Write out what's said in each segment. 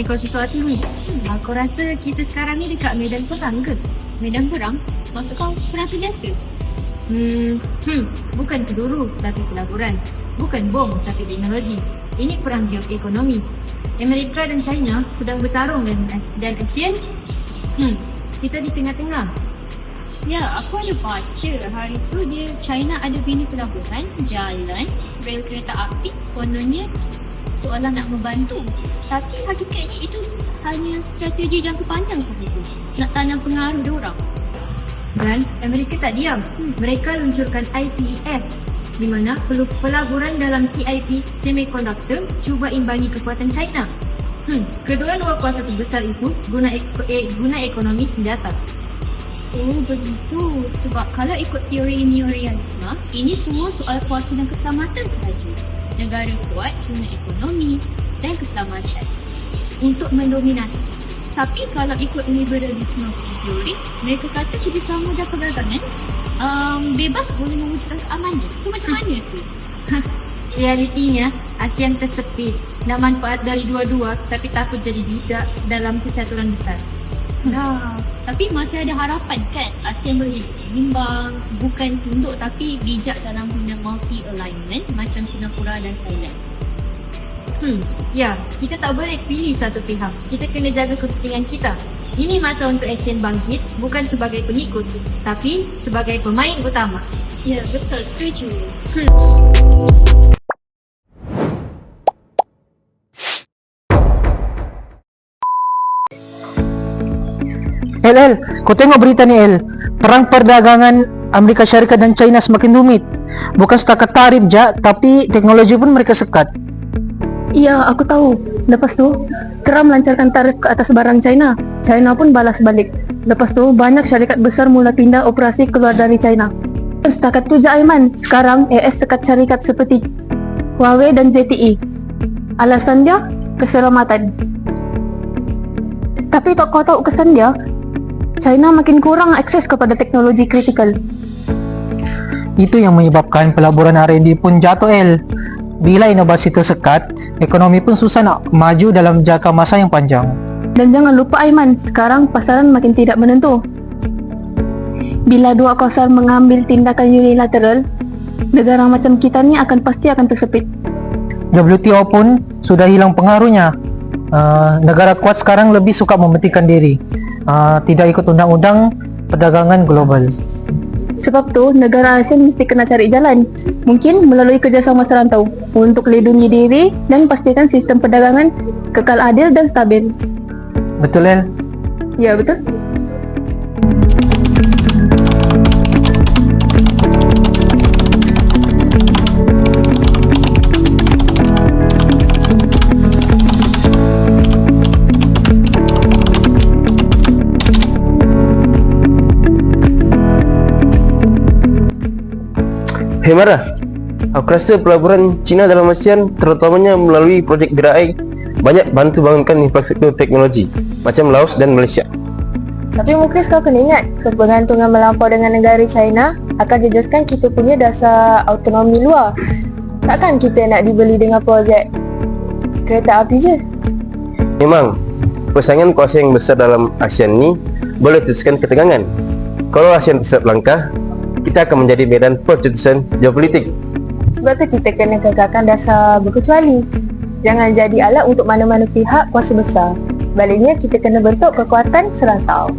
kau sesuatu ni. Aku rasa kita sekarang ni dekat medan perang ke? Medan perang? Maksud kau perang senjata? Bukan peluru tapi pelaburan. Bukan bom tapi teknologi. Ini perang geoekonomi. Amerika dan China sedang bertarung dan ASEAN, kita di tengah-tengah. Ya, aku ada baca hari tu China ada bina pelaburan, jalan, rel kereta api. Kononnya seolah nak membantu. Tapi hakikatnya itu hanya strategi jangka panjang sahaja. Nak tanam pengaruh diorang. Dan Amerika tak diam. Mereka luncurkan IPEF, di mana pelaburan dalam CIP semiconductor cuba imbangi kekuatan China. Kedua luar kuasa terbesar itu guna ekonomi senjata. Oh begitu. Sebab kalau ikut teori neorealisme, ini semua soal kuasa dan keselamatan sahaja. Negara kuat guna ekonomi dan keselamatan untuk mendominasi. Tapi kalau ikut liberalisme teori, mereka kata kerjasama dan perdagangan bebas boleh mewujudkan keamanan. So macam mana tu? Realitinya, ASEAN tersepit. Nak manfaat dari dua-dua tapi takut jadi bidak dalam kesatuan besar. Tapi masih ada harapan kan ASEAN boleh imbang, bukan tunduk tapi bijak dalam guna multi-alignment macam Singapura dan Thailand. Ya, kita tak boleh pilih satu pihak. Kita kena jaga kepentingan kita. Ini masa untuk ASEAN bangkit, bukan sebagai pengikut, tapi sebagai pemain utama. Ya, betul, setuju. El, kau tengok berita ni El. Perang perdagangan Amerika Syarikat dan China semakin rumit. Bukan setakat tarif je, tapi teknologi pun mereka sekat. Iya, aku tahu. Lepas tu, Trump lancarkan tarif ke atas barang China. China pun balas balik. Lepas tu, banyak syarikat besar mula pindah operasi keluar dari China. Setakat tu je Aiman, sekarang AS sekat syarikat seperti Huawei dan ZTE. Alasan dia, keselamatan. Tapi kau tahu kesan dia, China makin kurang akses kepada teknologi kritikal. Itu yang menyebabkan pelaburan R&D pun jatuh El. Bila inovasi tersekat, ekonomi pun susah nak maju dalam jangka masa yang panjang. Dan jangan lupa Aiman, sekarang pasaran makin tidak menentu. Bila dua kawasan mengambil tindakan unilateral, negara macam kita ni pasti akan tersepit. WTO pun sudah hilang pengaruhnya. Negara kuat sekarang lebih suka mementingkan diri, tidak ikut undang-undang perdagangan global. Sebab tu, negara ASEAN mesti kena cari jalan. Mungkin melalui kerjasama serantau untuk lindungi diri dan pastikan sistem perdagangan kekal adil dan stabil. Betul El? Ya, betul. Hei Mara, aku rasa pelaburan China dalam ASEAN, terutamanya melalui projek BRI, banyak bantu bangunkan infrastruktur teknologi macam Laos dan Malaysia. Tapi mungkin kau kena ingat, kebergantungan melampau dengan negara China akan jejaskan kita punya dasar autonomi luar. Takkan kita nak dibeli dengan projek kereta api je? Memang, persaingan kuasa yang besar dalam ASEAN ni boleh teruskan ketegangan. Kalau ASEAN terserap langkah, kita akan menjadi medan percetusan geopolitik. Sebab tu kita kena kekalkan dasar berkecuali. Jangan jadi alat untuk mana-mana pihak kuasa besar. Sebaliknya, kita kena bentuk kekuatan serantau.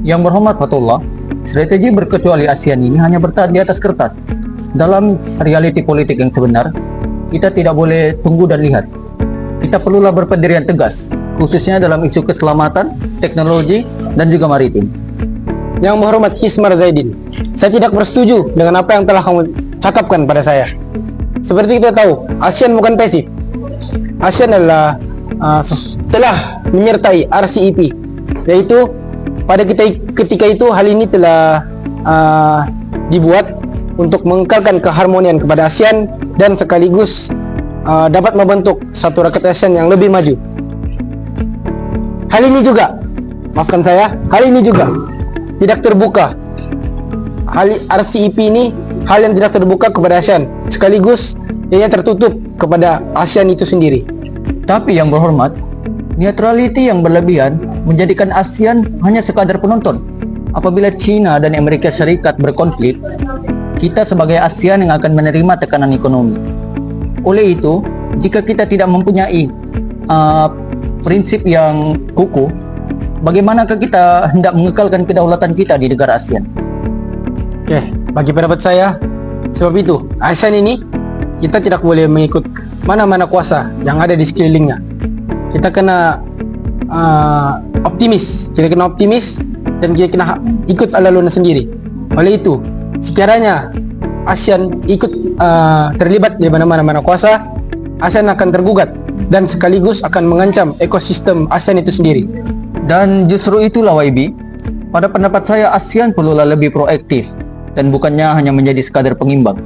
Yang berhormat Fatullah, strategi berkecuali ASEAN ini hanya bertahan di atas kertas. Dalam realiti politik yang sebenar, kita tidak boleh tunggu dan lihat. Kita perlulah berpendirian tegas, khususnya dalam isu keselamatan, teknologi, dan juga maritim. Yang berhormat Ismar Zaidin, saya tidak bersetuju dengan apa yang telah kamu cakapkan pada saya. Seperti kita tahu, ASEAN bukan pasif. ASEAN adalah telah menyertai RCEP, yaitu pada ketika itu hal ini telah dibuat untuk mengekalkan keharmonian kepada ASEAN dan sekaligus dapat membentuk satu rakyat ASEAN yang lebih maju. Hal ini juga, maafkan saya, hal ini juga tidak terbuka. Hal RCEP ini hal yang tidak terbuka kepada ASEAN, sekaligus yang tertutup kepada ASEAN itu sendiri. Tapi yang berhormat, neutrality yang berlebihan menjadikan ASEAN hanya sekadar penonton. Apabila China dan Amerika Syarikat berkonflik, kita sebagai ASEAN yang akan menerima tekanan ekonomi. Oleh itu, jika kita tidak mempunyai prinsip yang kukuh, bagaimanakah kita hendak mengekalkan kedaulatan kita di negara ASEAN? Oke, bagi pendapat saya, sebab itu ASEAN ini kita tidak boleh mengikut mana-mana kuasa yang ada di sekelilingnya. Kita kena optimis, dan kita kena ikut ala luna sendiri. Oleh itu, sekiranya ASEAN ikut terlibat di mana-mana kuasa, ASEAN akan tergugat dan sekaligus akan mengancam ekosistem ASEAN itu sendiri. Dan justru itulah YB, pada pendapat saya ASEAN perlulah lebih proaktif dan bukannya hanya menjadi sekadar pengimbang.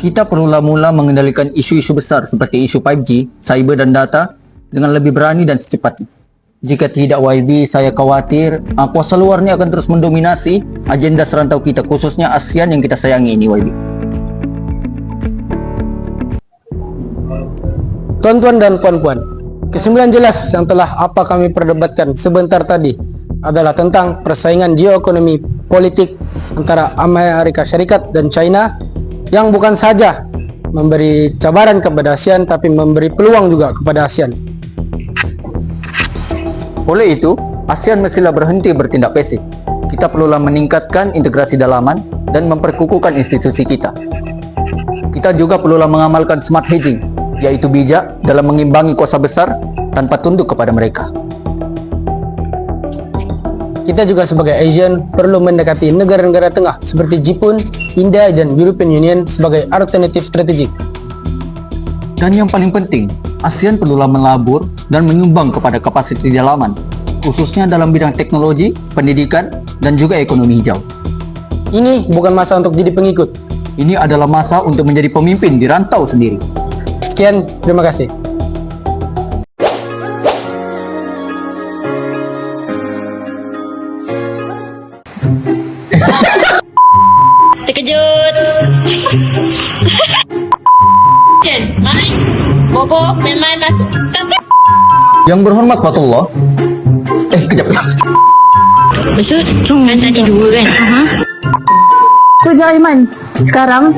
Kita perlulah mula mengendalikan isu-isu besar seperti isu 5G, cyber dan data dengan lebih berani dan secepatnya. Jika tidak YB, saya khawatir kuasa luar ini akan terus mendominasi agenda serantau kita, khususnya ASEAN yang kita sayangi ini YB. Tuan-tuan dan puan-puan, kesimpulan jelas yang telah kami perdebatkan sebentar tadi adalah tentang persaingan geoekonomi politik antara Amerika Syarikat dan China yang bukan saja memberi cabaran kepada ASEAN tapi memberi peluang juga kepada ASEAN. Oleh itu, ASEAN mestilah berhenti bertindak pasif. Kita perlulah meningkatkan integrasi dalaman dan memperkukuhkan institusi kita. Kita juga perlulah mengamalkan smart hedging, yaitu bijak dalam mengimbangi kuasa besar tanpa tunduk kepada mereka. Kita juga sebagai ASEAN perlu mendekati negara-negara tengah seperti Jepun, India, dan European Union sebagai alternatif strategik. Dan yang paling penting, ASEAN perlulah melabur dan menyumbang kepada kapasiti dalaman, khususnya dalam bidang teknologi, pendidikan, dan juga ekonomi hijau. Ini bukan masa untuk jadi pengikut. Ini adalah masa untuk menjadi pemimpin di rantau sendiri. Sekian, terima kasih. Terkejut. Jen, main. Bobo, main masuk. Yang berhormat Fatullah. Kejap. Besut, kan tadi dua kan? Sudah Aiman, sekarang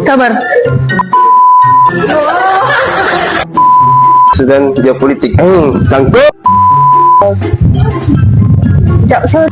sabar. Sedang geopolitik. Sangkut. Sekejap,